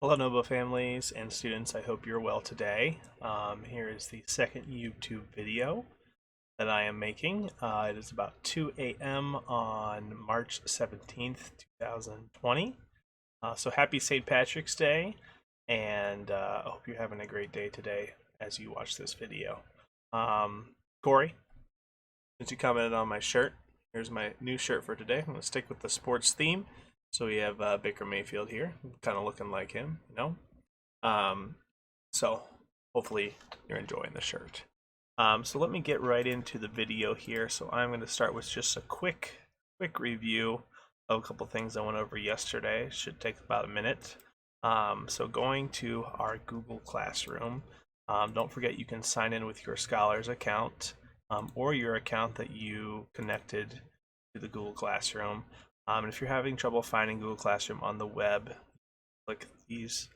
Hello, Nova families and students. I hope you're well today. Here is the second YouTube video that I am making. It is about 2 a.m. on March 17th, 2020. So happy St. Patrick's Day, and I hope you're having a great day today as you watch this video. Corey, since you commented on my shirt, here's my new shirt for today. I'm going to stick with the sports theme. So we have Baker Mayfield here, kind of looking like him, you know. So hopefully you're enjoying the shirt. So let me get right into the video here. So I'm going to start with just a quick review of a couple things I went over yesterday. Should take about a minute. So going to our Google Classroom, don't forget you can sign in with your Scholars account or your account that you connected to the Google Classroom. And if you're having trouble finding Google Classroom on the web, click these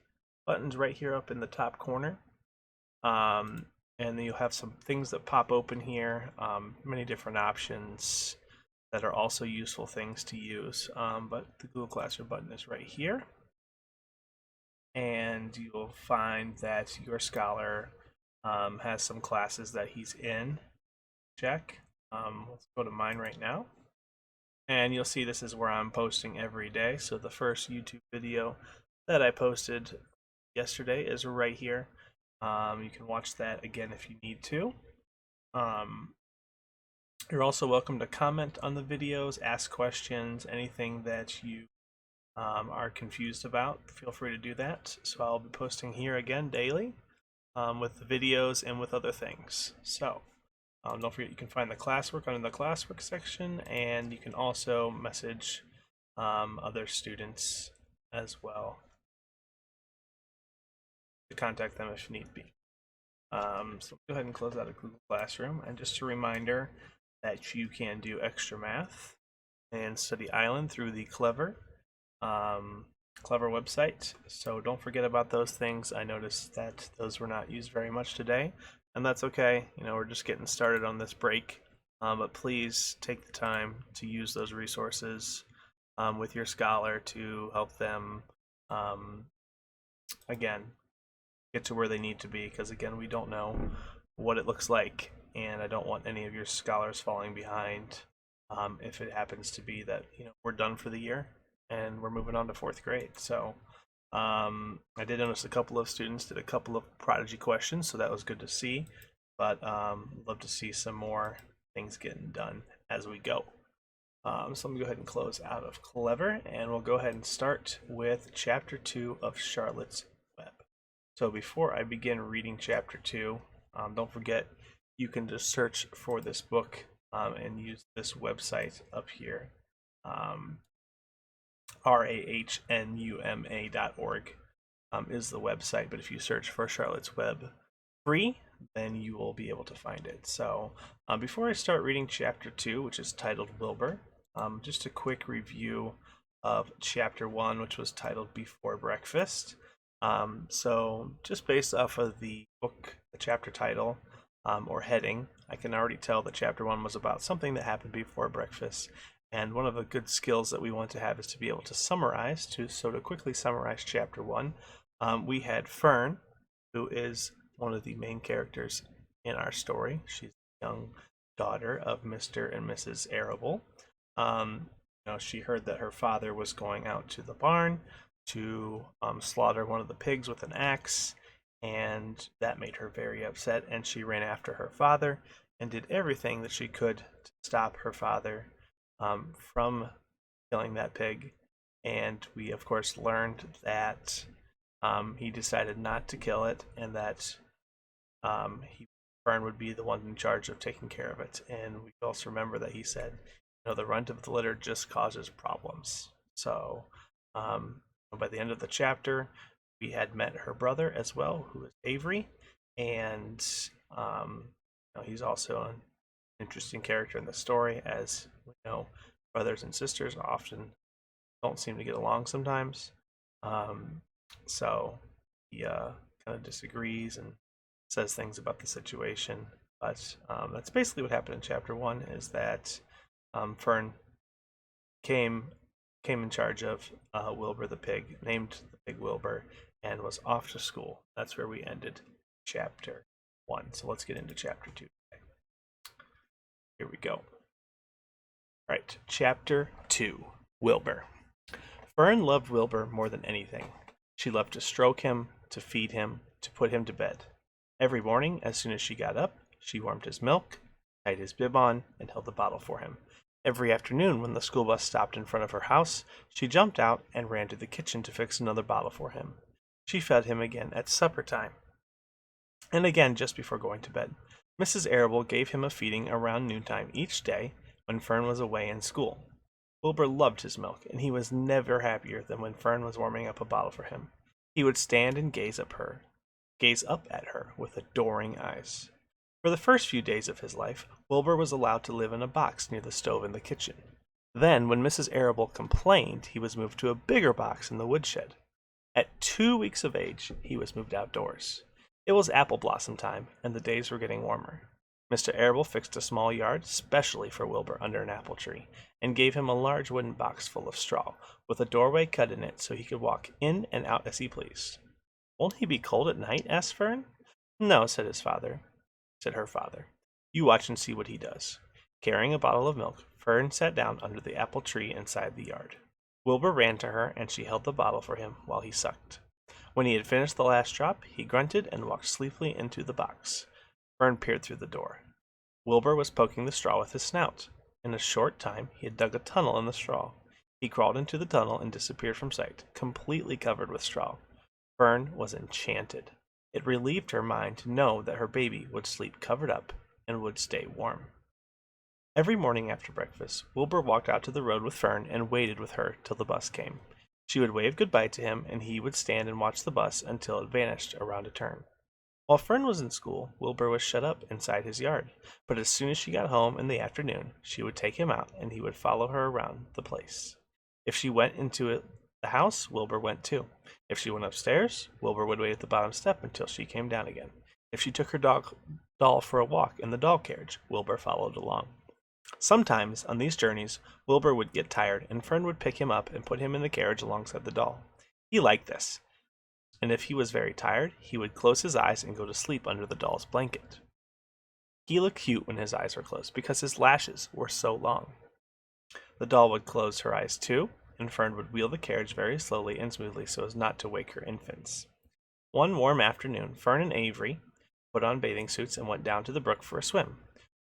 buttons right here up in the top corner. And then you'll have some things that pop open here, many different options that are also useful things to use. But the Google Classroom button is right here. And you'll find that your scholar has some classes that he's in. Check. Let's go to mine right now. And you'll see this is where I'm posting every day. So the first YouTube video that I posted yesterday is right here. You can watch that again if you need to. You're also welcome to comment on the videos, ask questions, anything that you are confused about. Feel free to do that. So I'll be posting here again daily with the videos and with other things. So don't forget you can find the classwork under the classwork section, and you can also message other students as well to contact them if need be. So go ahead and close out of Google Classroom. And just a reminder that you can do extra math and study Island through the Clever website. So don't forget about those things. I noticed that those were not used very much today, and that's okay. You know, we're just getting started on this break. But please take the time to use those resources with your scholar to help them, again, get to where they need to be. Because again, we don't know what it looks like, and I don't want any of your scholars falling behind if it happens to be that, you know, we're done for the year and we're moving on to 4th grade. So I did notice a couple of students did a couple of prodigy questions, so that was good to see. But love to see some more things getting done as we go. So let me go ahead and close out of Clever, and we'll go ahead and start with Chapter 2 of Charlotte's Web. So before I begin reading Chapter 2, don't forget you can just search for this book and use this website up here. rahnuma.org is the website, but if you search for Charlotte's Web free, then you will be able to find it. So before I start reading Chapter 2, which is titled Wilbur, just a quick review of Chapter 1, which was titled Before Breakfast. So just based off of the book, the chapter title, or heading, I can already tell that Chapter 1 was about something that happened before breakfast. And one of the good skills that we want to have is to be able to summarize. So to quickly summarize Chapter 1, we had Fern, who is one of the main characters in our story. She's the young daughter of Mr. and Mrs. Arable. She heard that her father was going out to the barn to slaughter one of the pigs with an axe, and that made her very upset, and she ran after her father and did everything that she could to stop her father from killing that pig. And we of course learned that he decided not to kill it, and that Fern would be the one in charge of taking care of it. And we also remember that he said, the runt of the litter just causes problems. So by the end of the chapter, we had met her brother as well, who is Avery, and he's also an interesting character in the story. As we know, brothers and sisters often don't seem to get along sometimes. So he kind of disagrees and says things about the situation. But that's basically what happened in Chapter 1, is that Fern came in charge of Wilbur the pig, named the pig Wilbur, and was off to school. That's where we ended chapter 1. So let's get into chapter 2 today. Here we go. All right, chapter 2, Wilbur. Fern loved Wilbur more than anything. She loved to stroke him, to feed him, to put him to bed. Every morning, as soon as she got up, she warmed his milk, tied his bib on, and held the bottle for him. Every afternoon, when the school bus stopped in front of her house, she jumped out and ran to the kitchen to fix another bottle for him. She fed him again at supper time, and again just before going to bed. Mrs. Arable gave him a feeding around noontime each day when Fern was away in school. Wilbur loved his milk, and he was never happier than when Fern was warming up a bottle for him. He would stand and gaze up at her with adoring eyes. For the first few days of his life, Wilbur was allowed to live in a box near the stove in the kitchen. Then, when Mrs. Arable complained, he was moved to a bigger box in the woodshed. At 2 weeks of age, he was moved outdoors. It was apple blossom time, and the days were getting warmer. Mr. Arable fixed a small yard specially for Wilbur under an apple tree, and gave him a large wooden box full of straw, with a doorway cut in it so he could walk in and out as he pleased. "Won't he be cold at night?" asked Fern. "No," said her father. "You watch and see what he does." Carrying a bottle of milk, Fern sat down under the apple tree inside the yard. Wilbur ran to her, and she held the bottle for him while he sucked. When he had finished the last drop, he grunted and walked sleepily into the box. Fern peered through the door. Wilbur was poking the straw with his snout. In a short time, he had dug a tunnel in the straw. He crawled into the tunnel and disappeared from sight, completely covered with straw. Fern was enchanted. It relieved her mind to know that her baby would sleep covered up and would stay warm. Every morning after breakfast, Wilbur walked out to the road with Fern and waited with her till the bus came. She would wave goodbye to him, and he would stand and watch the bus until it vanished around a turn. While Fern was in school, Wilbur was shut up inside his yard, but as soon as she got home in the afternoon, she would take him out, and he would follow her around the place. If she went into the house, Wilbur went too. If she went upstairs, Wilbur would wait at the bottom step until she came down again. If she took her doll for a walk in the doll carriage, Wilbur followed along. Sometimes, on these journeys, Wilbur would get tired, and Fern would pick him up and put him in the carriage alongside the doll. He liked this, and if he was very tired, he would close his eyes and go to sleep under the doll's blanket. He looked cute when his eyes were closed because his lashes were so long. The doll would close her eyes too, and Fern would wheel the carriage very slowly and smoothly so as not to wake her infants. One warm afternoon, Fern and Avery put on bathing suits and went down to the brook for a swim.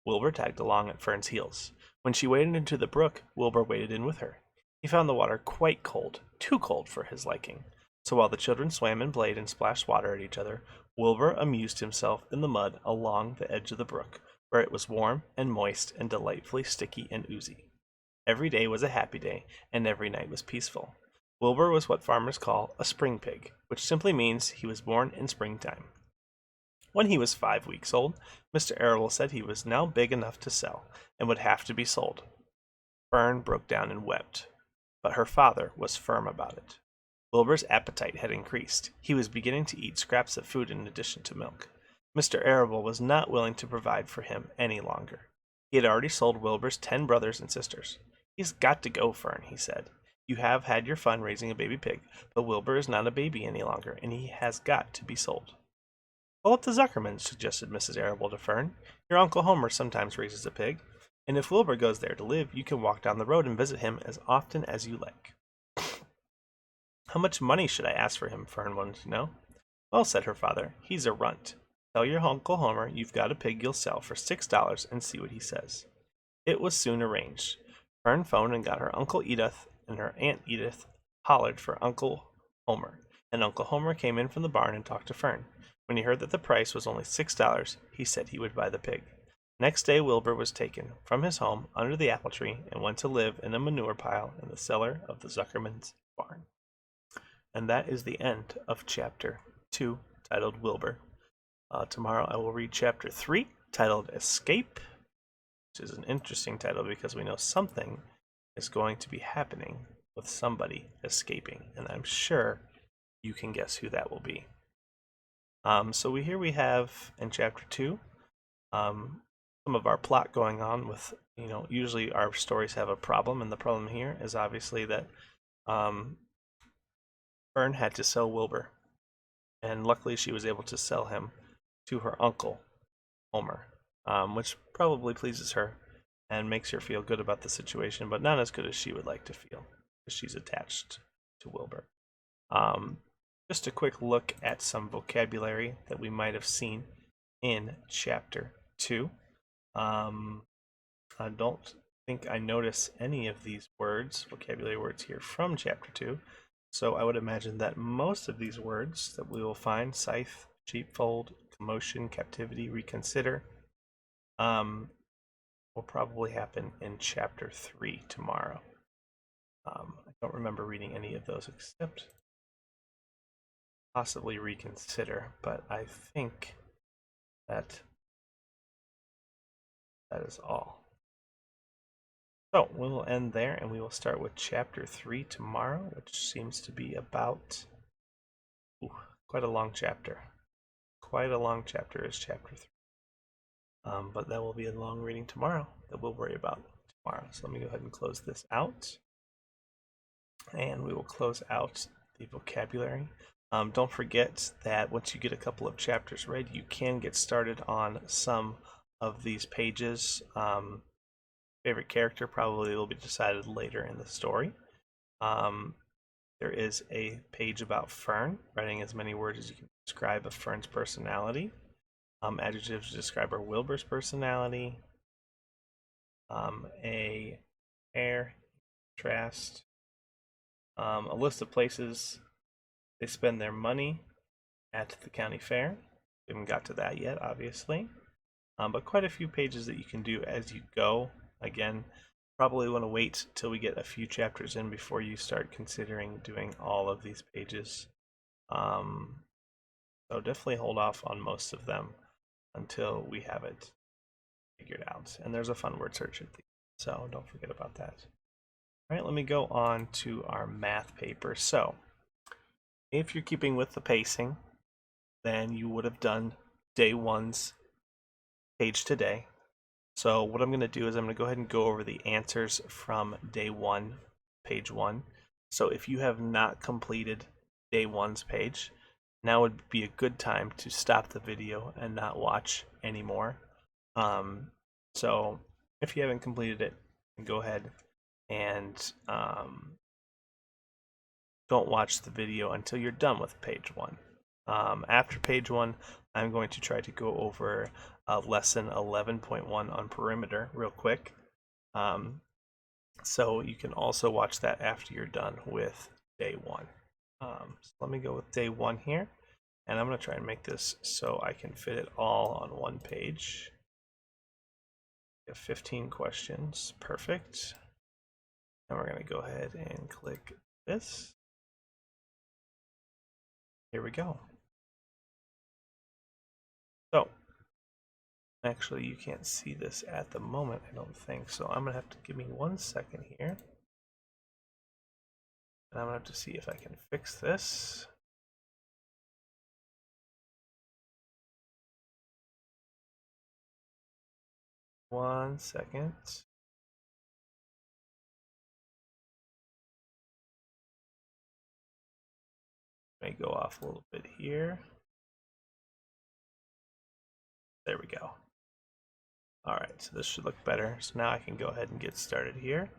Wilbur tagged along at Fern's heels. When she waded into the brook, Wilbur waded in with her. He found the water quite cold, too cold for his liking. So while the children swam and played and splashed water at each other, Wilbur amused himself in the mud along the edge of the brook, where it was warm and moist and delightfully sticky and oozy. Every day was a happy day, and every night was peaceful. Wilbur was what farmers call a spring pig, which simply means he was born in springtime. When he was 5 weeks old, Mr. Arable said he was now big enough to sell, and would have to be sold. Fern broke down and wept, but her father was firm about it. Wilbur's appetite had increased. He was beginning to eat scraps of food in addition to milk. Mr. Arable was not willing to provide for him any longer. He had already sold Wilbur's 10 brothers and sisters. "He's got to go, Fern," he said. "You have had your fun raising a baby pig, but Wilbur is not a baby any longer, and he has got to be sold." "Call up the Zuckermans," suggested Mrs. Arable to Fern. "Your Uncle Homer sometimes raises a pig, and if Wilbur goes there to live, you can walk down the road and visit him as often as you like." "How much money should I ask for him?" Fern wanted to know. "Well," said her father, "he's a runt. Tell your Uncle Homer you've got a pig you'll sell for $6 and see what he says." It was soon arranged. Fern phoned and got her Uncle Edith, and her Aunt Edith hollered for Uncle Homer, and Uncle Homer came in from the barn and talked to Fern. When he heard that the price was only $6, he said he would buy the pig. Next day Wilbur was taken from his home under the apple tree and went to live in a manure pile in the cellar of the Zuckerman's barn. And that is the end of chapter 2, titled Wilbur. Tomorrow I will read chapter 3, titled Escape, which is an interesting title because we know something is going to be happening with somebody escaping, and I'm sure you can guess who that will be. Here we have in chapter 2 some of our plot going on with, usually our stories have a problem, and the problem here is obviously that Fern had to sell Wilbur. And luckily she was able to sell him to her uncle, Homer, which probably pleases her and makes her feel good about the situation, but not as good as she would like to feel, because she's attached to Wilbur. Um, just a quick look at some vocabulary that we might have seen in Chapter 2. I don't think I notice any of these words, vocabulary words here from Chapter 2, so I would imagine that most of these words that we will find, scythe, sheepfold, commotion, captivity, reconsider, will probably happen in Chapter 3 tomorrow. I don't remember reading any of those except possibly reconsider, but I think that is all. So we'll end there, and we will start with Chapter 3 tomorrow, which seems to be about quite a long chapter. Quite a long chapter is Chapter 3. But that will be a long reading tomorrow that we'll worry about tomorrow. So let me go ahead and close this out. And we will close out the vocabulary. Don't forget that once you get a couple of chapters read, you can get started on some of these pages. Favorite character probably will be decided later in the story. There is a page about Fern, writing as many words as you can describe of Fern's personality. Adjectives to describe our Wilbur's personality. A air contrast. A list of places they spend their money at the county fair. We haven't got to that yet, obviously. But quite a few pages that you can do as you go. Again, probably want to wait till we get a few chapters in before you start considering doing all of these pages. So definitely hold off on most of them until we have it figured out. And there's a fun word search at the end, so don't forget about that. All right, let me go on to our math paper. So if you're keeping with the pacing, then you would have done day one's page today. So what I'm going to do is I'm going to go ahead and go over the answers from day one, page one. So if you have not completed day one's page, now would be a good time to stop the video and not watch anymore. So if you haven't completed it, go ahead and don't watch the video until you're done with page one. After page one, I'm going to try to go over lesson 11.1 on perimeter real quick. So you can also watch that after you're done with day one. So let me go with day one here, and I'm going to try and make this so I can fit it all on one page. We have 15 questions. Perfect. And we're going to go ahead and click this. Here we go. So, actually, you can't see this at the moment, I don't think. So I'm going to have to give me 1 second here. And I'm going to have to see if I can fix this. One second. May go off a little bit here. There we go. All right, so this should look better. So now I can go ahead and get started here.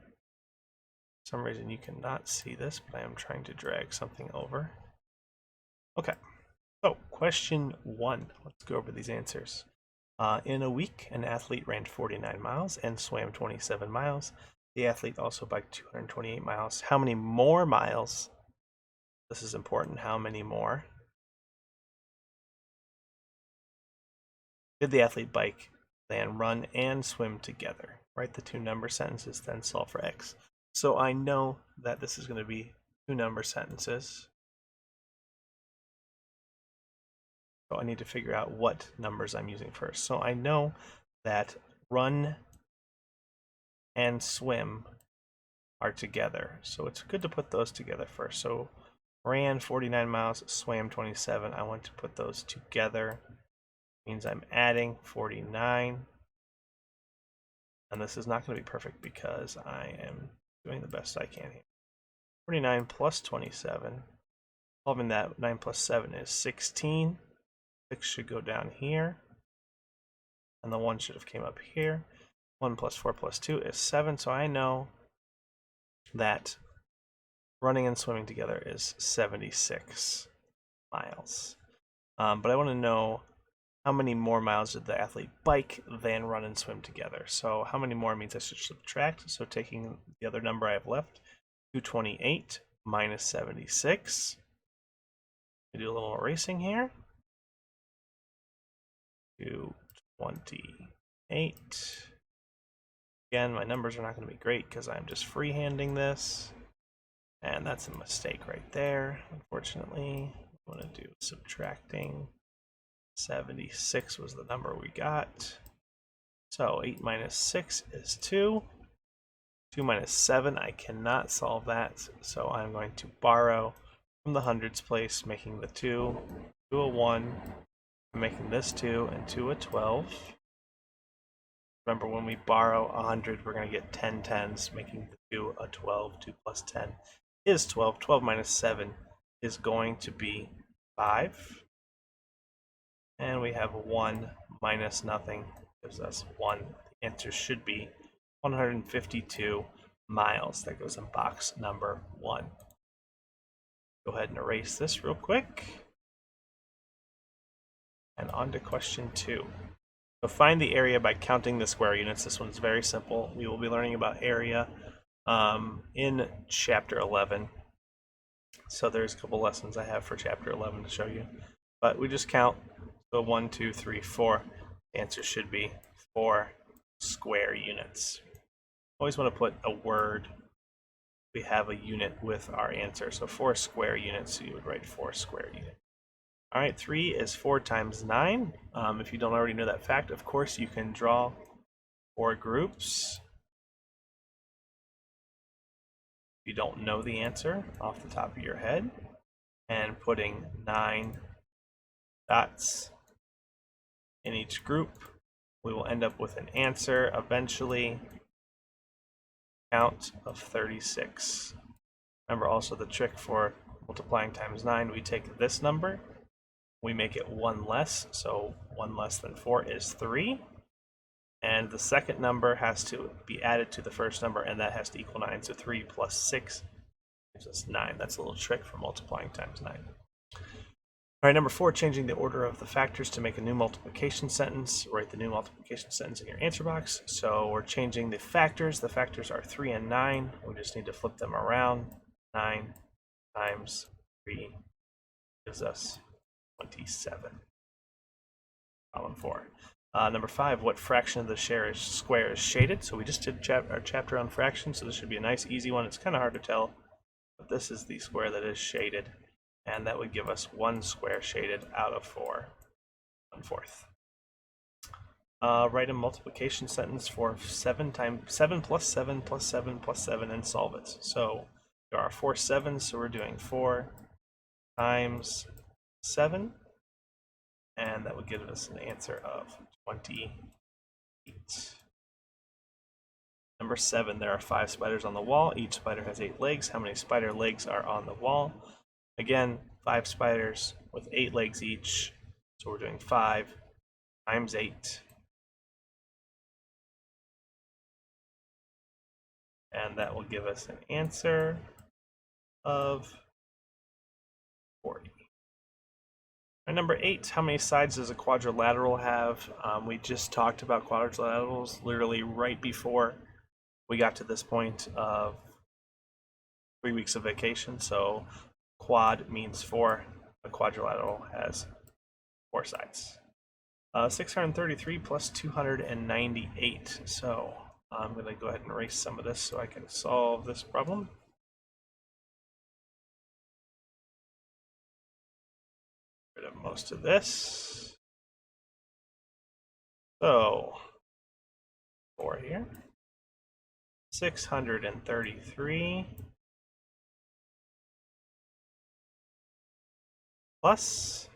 For some reason you cannot see this, but I am trying to drag something over. Okay, so question one. Let's go over these answers. In a week, an athlete ran 49 miles and swam 27 miles. The athlete also biked 228 miles. How many more miles? This is important. How many more did the athlete bike, then run, and swim together? Write the two number sentences, then solve for x. So I know that this is going to be two number sentences. So I need to figure out what numbers I'm using first. So I know that run and swim are together. So it's good to put those together first. So ran 49 miles, swam 27. I want to put those together. Means I'm adding 49. And this is not going to be perfect because I am doing the best I can here. 49 plus 27 Solving that, 9 plus 7 is 16. 6 should go down here. And the 1 should have came up here. 1 plus 4 plus 2 is 7. So I know that running and swimming together is 76 miles. But I want to know how many more miles did the athlete bike than run and swim together. So how many more means I should subtract. So taking the other number I have left, 228 minus 76. We do a little erasing here. 228. Again, my numbers are not going to be great because I'm just freehanding this. And that's a mistake right there, unfortunately. I want to do subtracting. 76 was the number we got. So 8 minus 6 is 2. 2 minus 7, I cannot solve that. So I'm going to borrow from the hundreds place, making the 2 to a 1, making this 2 and 2 a 12. Remember, when we borrow 100, we're going to get 10 tens, making the 2 a 12. 2 plus 10 is 12. 12 minus 7 is going to be 5. And we have 1 minus nothing gives us 1. The answer should be 152 miles. That goes in box number 1. Go ahead and erase this real quick. And on to question 2. So find the area by counting the square units. This one's very simple. We will be learning about area in chapter 11. So there's a couple lessons I have for chapter 11 to show you. But we just count. So 1, 2, 3, 4. The answer should be 4 square units. Always want to put a word. We have a unit with our answer. So 4 square units, so you would write 4 square units. All right, 3 is 4 times 9. If you don't already know that fact, of course, you can draw 4 groups. If you don't know the answer off the top of your head, and putting 9 dots in each group, we will end up with an answer eventually, count of 36. Remember also the trick for multiplying times 9, we take this number, we make it 1 less, so 1 less than 4 is 3. And the second number has to be added to the first number, and that has to equal 9. So 3 plus 6 gives us 9. That's a little trick for multiplying times 9. All right, number 4, changing the order of the factors to make a new multiplication sentence. Write the new multiplication sentence in your answer box. So we're changing the factors. The factors are 3 and 9. We just need to flip them around. 9 times 3 gives us 27. Column 4. Number 5, what fraction of the square is shaded? So we just did our chapter on fractions, so this should be a nice, easy one. It's kind of hard to tell, but this is the square that is shaded, and that would give us 1 square shaded out of 4, 1/4. Write a multiplication sentence for 7 plus 7 plus 7 plus 7 and solve it. So there are 4 sevens, so we're doing 4 times 7, and that would give us an answer of 28. Number 7, there are 5 spiders on the wall. Each spider has 8 legs. How many spider legs are on the wall? Again, 5 spiders with 8 legs each. So we're doing 5 times 8. And that will give us an answer of 40. And number 8, how many sides does a quadrilateral have? We just talked about quadrilaterals literally right before we got to this point of 3 weeks of vacation. So quad means 4. A quadrilateral has 4 sides. 633 plus 298. So I'm going to go ahead and erase some of this so I can solve this problem. Rid of most of this. So 4 here. 633 plus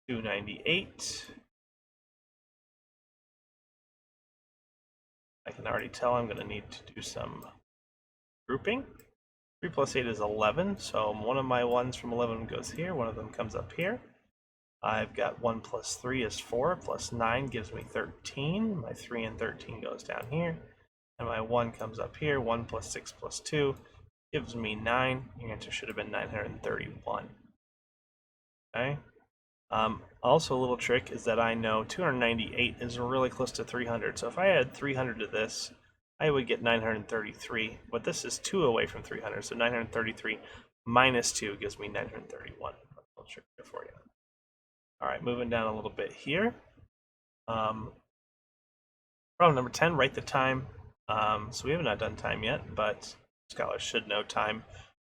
298. I can already tell I'm going to need to do some grouping. 3 plus 8 is 11, so one of my 1s from 11 goes here, one of them comes up here. I've got 1 plus 3 is 4, plus 9 gives me 13. My 3 and 13 goes down here. And my 1 comes up here. 1 plus 6 plus 2 gives me 9. Your answer should have been 931. Okay. Also, a little trick is that I know 298 is really close to 300. So if I add 300 to this, I would get 933. But this is 2 away from 300. So 933 minus 2 gives me 931. A little trick there for you. All right, moving down a little bit here. Problem number 10, write the time. So we have not done time yet, but scholars should know time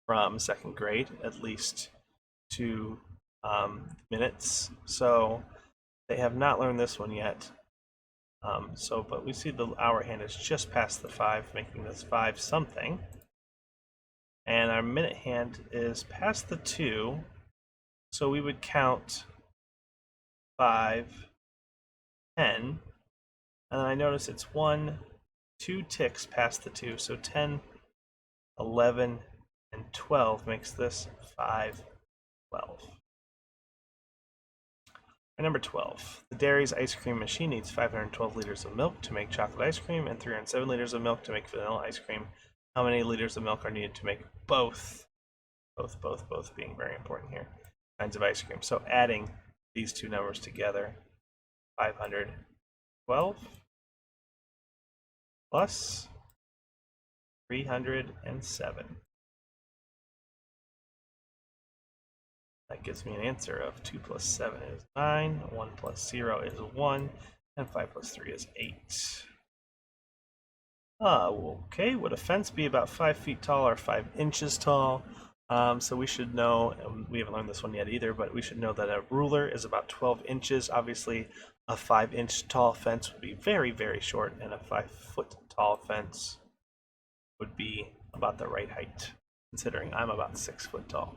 from second grade, at least 2 minutes. So they have not learned this one yet. But we see the hour hand is just past the 5, making this 5 something. And our minute hand is past the 2, so we would count 5, 10, and I notice it's 1, 2 ticks past the 2, so 10, 11, and 12 makes this 5, 12. And number 12, the dairy's ice cream machine needs 512 liters of milk to make chocolate ice cream and 307 liters of milk to make vanilla ice cream. How many liters of milk are needed to make both being very important here, kinds of ice cream? So adding these two numbers together, 512 plus 307. That gives me an answer of 2 plus 7 is 9, 1 plus 0 is 1, and 5 plus 3 is 8. Okay, would a fence be about 5 feet tall or 5 inches tall? So we should know, we haven't learned this one yet either, but we should know that a ruler is about 12 inches. Obviously, a 5-inch tall fence would be very, very short, and a 5-foot tall fence would be about the right height, considering I'm about 6 foot tall.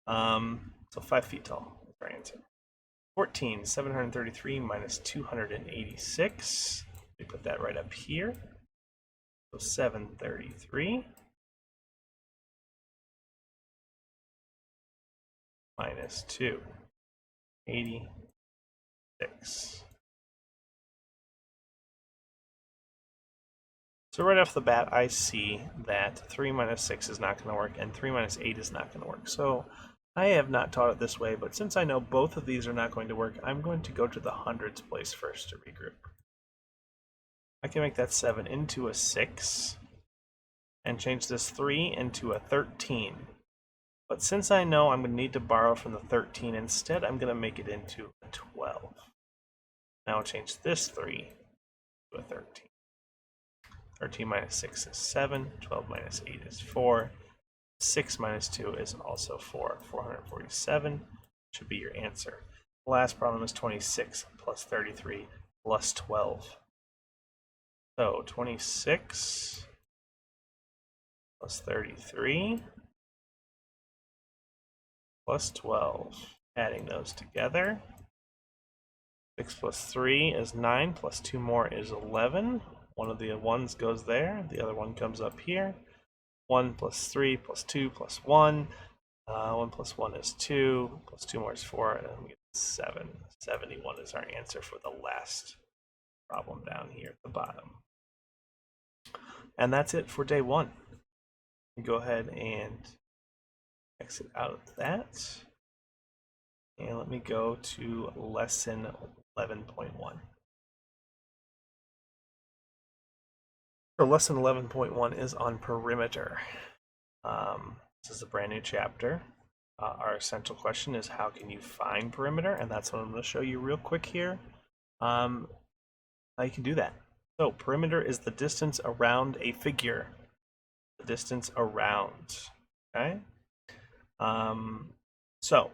So 5 feet tall is our answer. 14, 733 minus 286. We put that right up here. So 733 minus 286. So right off the bat, I see that 3 minus 6 is not going to work, and 3 minus 8 is not going to work. So I have not taught it this way, but since I know both of these are not going to work, I'm going to go to the hundreds place first to regroup. I can make that 7 into a 6, and change this 3 into a 13. But since I know I'm going to need to borrow from the 13 instead, I'm going to make it into a 12. Now I'll change this 3 to a 13. 13 minus 6 is 7, 12 minus 8 is 4, 6 minus 2 is also 4. 447 should be your answer. The last problem is 26 plus 33 plus 12. So 26 plus 33 plus 12. Adding those together. 6 plus 3 is 9, plus 2 more is 11. One of the ones goes there, the other one comes up here. 1 plus 3 plus 2 plus 1. 1 plus 1 is 2, plus 2 more is 4, and then we get 7. 71 is our answer for the last problem down here at the bottom. And that's it for day 1. Go ahead and exit out of that. And let me go to lesson 11.1. So lesson 11.1 is on perimeter. This is a brand new chapter. Our essential question is how can you find perimeter? And that's what I'm going to show you real quick here. How you can do that. So perimeter is the distance around a figure. The distance around. Okay. So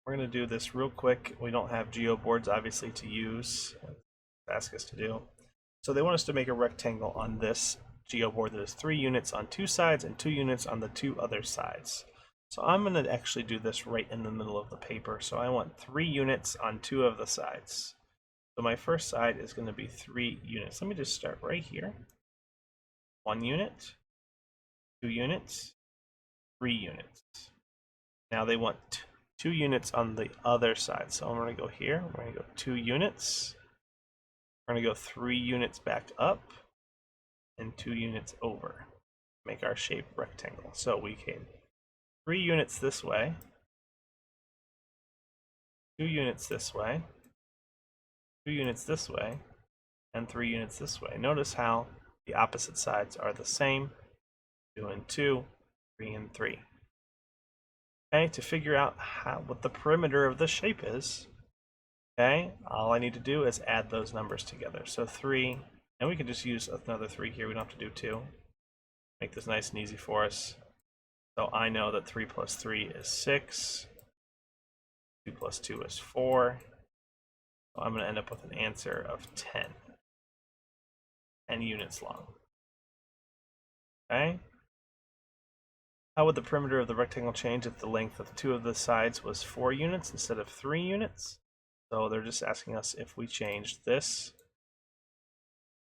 we're going to do this real quick. We don't have geoboards obviously to use. Ask us to do. So they want us to make a rectangle on this geoboard that is 3 units on 2 sides and 2 units on the 2 other sides. So I'm going to actually do this right in the middle of the paper. So I want 3 units on 2 of the sides. So my first side is going to be 3 units. Let me just start right here. 1 unit, 2 units, 3 units. Now they want 2 units on the other side. So I'm going to go here. We're going to go 2 units. We're going to go 3 units back up and 2 units over. Make our shape rectangle. So we came 3 units this way, 2 units this way, 2 units this way, and 3 units this way. Notice how the opposite sides are the same. 2 and 2, 3 and 3. Okay, to figure out what the perimeter of the shape is, okay, all I need to do is add those numbers together. So 3, and we can just use another 3 here. We don't have to do 2. Make this nice and easy for us. So I know that 3 plus 3 is 6. 2 plus 2 is 4. So I'm going to end up with an answer of 10 units long. Okay? How would the perimeter of the rectangle change if the length of 2 of the sides was 4 units instead of 3 units? So they're just asking us if we changed this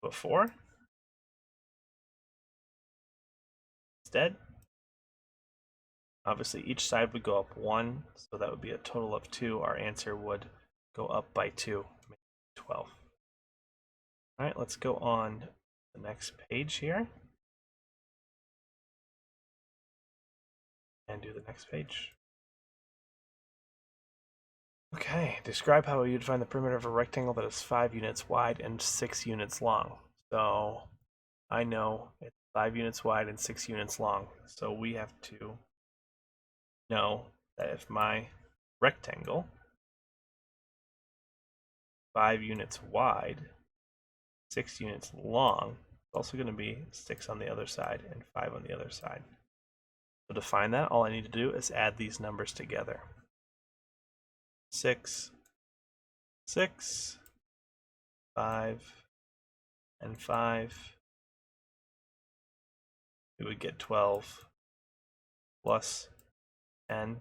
to a 4 instead. Obviously, each side would go up 1, so that would be a total of 2. Our answer would go up by 2, 12. All right, let's go on the next page here and do the next page. Okay, describe how you'd find the perimeter of a rectangle that is 5 units wide and 6 units long. So I know it's 5 units wide and 6 units long. So we have to know that if my rectangle 5 units wide, 6 units long, it's also going to be 6 on the other side and 5 on the other side. So to find that, all I need to do is add these numbers together. 6, 6, 5, and 5. We would get 12 plus 10.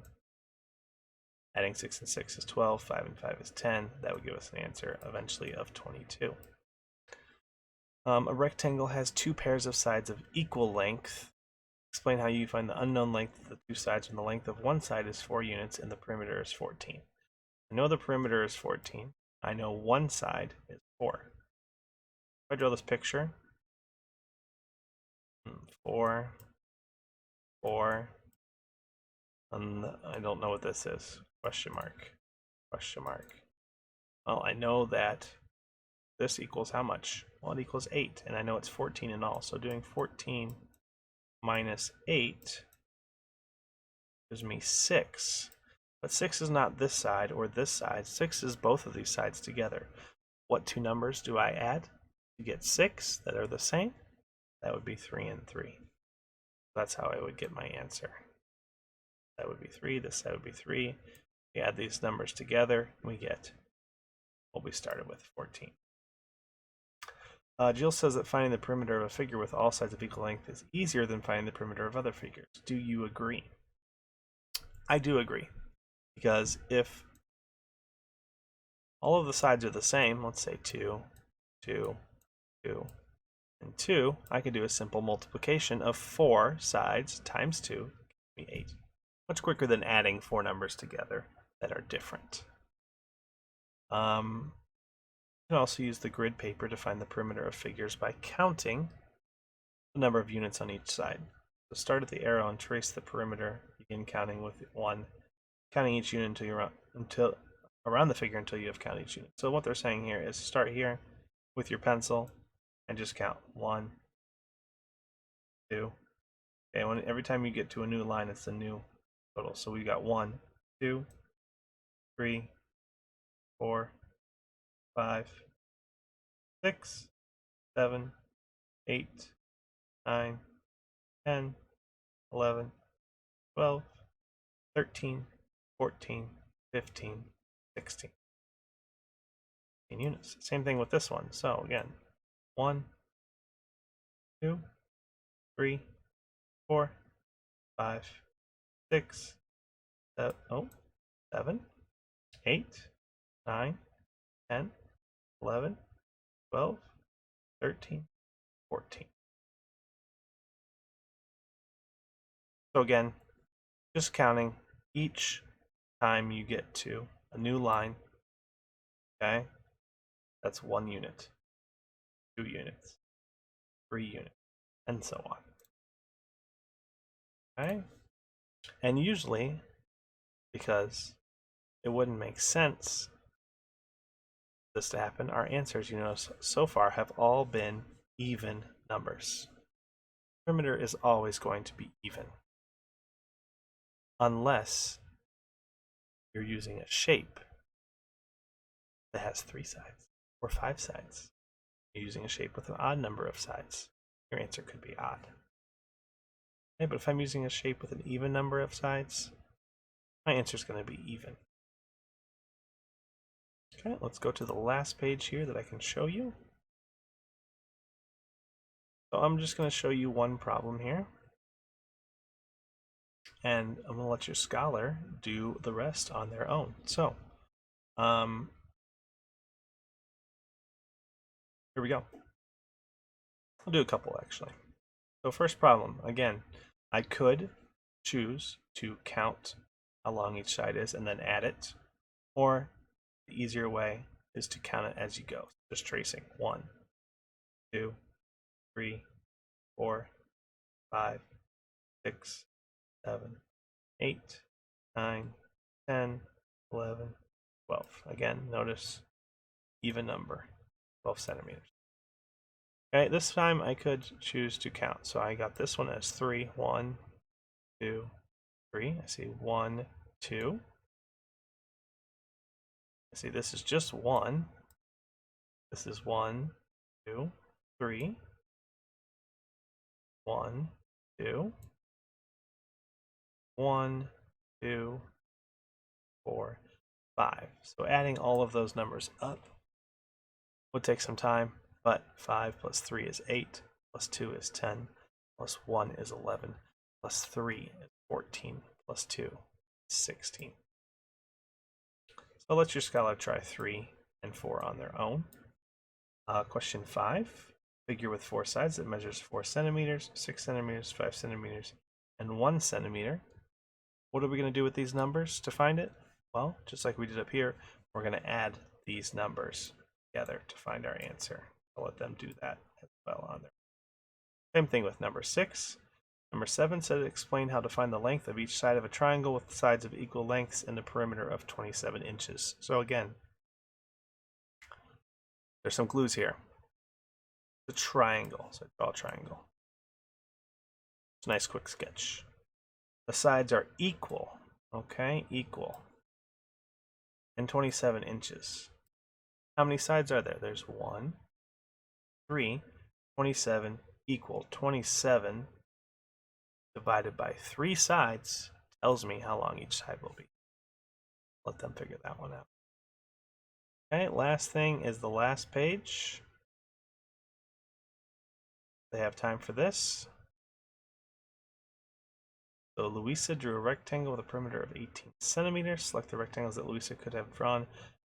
Adding 6 and 6 is 12, 5 and 5 is 10. That would give us an answer eventually of 22. A rectangle has 2 pairs of sides of equal length. Explain how you find the unknown length of the 2 sides when the length of one side is 4 units and the perimeter is 14. I know the perimeter is 14. I know one side is 4. If I draw this picture, 4, 4, and I don't know what this is. Question mark. Question mark. Well, I know that this equals how much? Well, it equals 8, and I know it's 14 in all. So doing 14 minus 8 gives me 6. But 6 is not this side or this side. 6 is both of these sides together. What 2 numbers do I add to get 6 that are the same? That would be 3 and 3. That's how I would get my answer. That would be 3, this side would be 3. We add these numbers together, and we get what we started with, 14. Jill says that finding the perimeter of a figure with all sides of equal length is easier than finding the perimeter of other figures. Do you agree? I do agree, because if all of the sides are the same, let's say 2, 2, 2, and 2, I could do a simple multiplication of 4 sides times 2, give me 8. Much quicker than adding 4 numbers together that are different. You can also use the grid paper to find the perimeter of figures by counting the number of units on each side. So start at the arrow and trace the perimeter. Begin counting with 1, counting each unit until around the figure until you have counted each unit. So what they're saying here is start here with your pencil and just count 1, 2. Okay, every time you get to a new line, it's a new total. So we got 1, 2, 3, 4, 5, 6, 7, 8, 9, 10, 11, 12, 13, 14, 15, 16. In units. Same thing with this one. So again, 1, 2, 3, 4, 5, 6, 7, 8, 9, 10, 11, 12, 13, 14. So again, just counting each time you get to a new line, okay? That's 1 unit, 2 units, 3 units, and so on, okay? And usually, because it wouldn't make sense for this to happen, our answers, you notice, so far have all been even numbers. Perimeter is always going to be even, unless you're using a shape that has 3 sides or 5 sides. You're using a shape with an odd number of sides. Your answer could be odd. Okay, but if I'm using a shape with an even number of sides, my answer is going to be even. Okay, let's go to the last page here that I can show you. So I'm just going to show you one problem here. And I'm going to let your scholar do the rest on their own. So, here we go. I'll do a couple actually. So first problem, again, I could choose to count how long each side is and then add it, or the easier way is to count it as you go, just tracing 1, 2, 3, 4, 5, 6, 7, 8, 9, 10, 11, 12. Again, notice even number, 12 centimeters. Okay, this time I could choose to count. So I got this one as 3, 1, 2, 3. I see 1, 2. I see this is just 1. This is 1, 2, 3. 1, 2. 1, 2, 4, 5. So adding all of those numbers up would take some time, but 5 plus 3 is 8, plus 2 is 10, plus 1 is 11, plus 3 is 14, plus 2 is 16. So let your scholar try 3 and 4 on their own. Question 5. Figure with 4 sides that measures 4 centimeters, 6 centimeters, 5 centimeters, and 1 centimeter. What are we going to do with these numbers to find it? Well, just like we did up here, we're going to add these numbers together to find our answer. I'll let them do that as well on there. Same thing with number 6. Number 7 said explain how to find the length of each side of a triangle with sides of equal lengths and a perimeter of 27 inches. So again, there's some clues here. The triangle, so draw a triangle. It's a nice quick sketch. The sides are equal, okay, equal, and 27 inches. How many sides are there? There's 1, 3, 27 equal 27 divided by 3 sides tells me how long each side will be. Let them figure that one out. Okay, last thing is the last page. They have time for this. So Louisa drew a rectangle with a perimeter of 18 centimeters. Select the rectangles that Louisa could have drawn.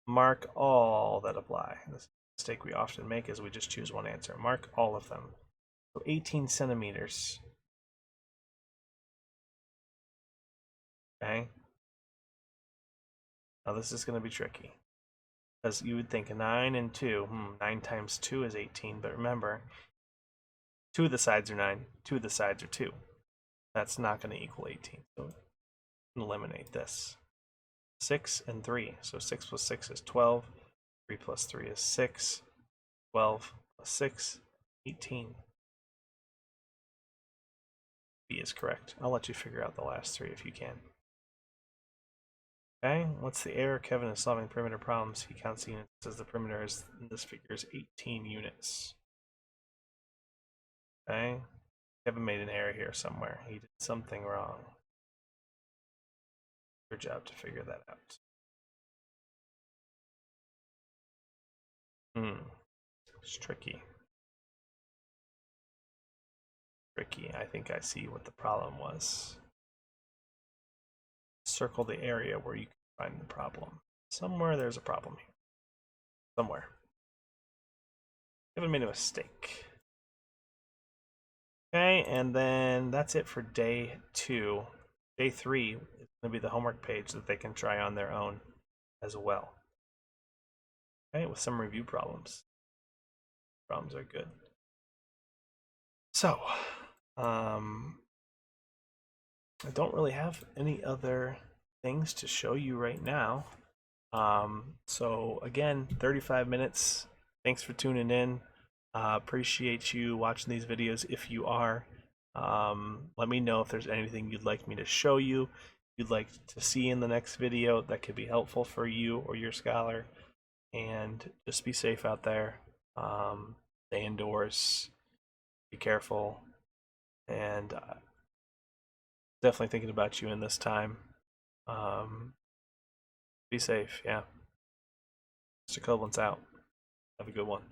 Mark all that apply. This mistake we often make is we just choose one answer. Mark all of them. So 18 centimeters. Okay. Now this is going to be tricky. Because you would think 9 and 2. 9 times 2 is 18. But remember, 2 of the sides are 9. 2 of the sides are 2. That's not going to equal 18. So eliminate this. 6 and 3. So 6 plus 6 is 12. 3 plus 3 is 6. 12 plus 6, 18. B is correct. I'll let you figure out the last 3 if you can. Okay, what's the error? Kevin is solving perimeter problems. He counts the units, says the perimeter is, in this figure is 18 units. Okay, Kevin made an error here somewhere. He did something wrong. Your job to figure that out. It's tricky. I think I see what the problem was. Circle the area where you can find the problem. Somewhere there's a problem here. Somewhere. I haven't made a mistake. Okay, and then that's it for day 2. Day 3 is going to be the homework page that they can try on their own as well. Okay, with some review problems. Problems are good. So, I don't really have any other things to show you right now. So again, 35 minutes. Thanks for tuning in. Appreciate you watching these videos. If you are, let me know if there's anything you'd like me to show you, you'd like to see in the next video that could be helpful for you or your scholar. And just be safe out there. Stay indoors. Be careful. And definitely thinking about you in this time. Be safe. Yeah. Mr. Coblentz out. Have a good one.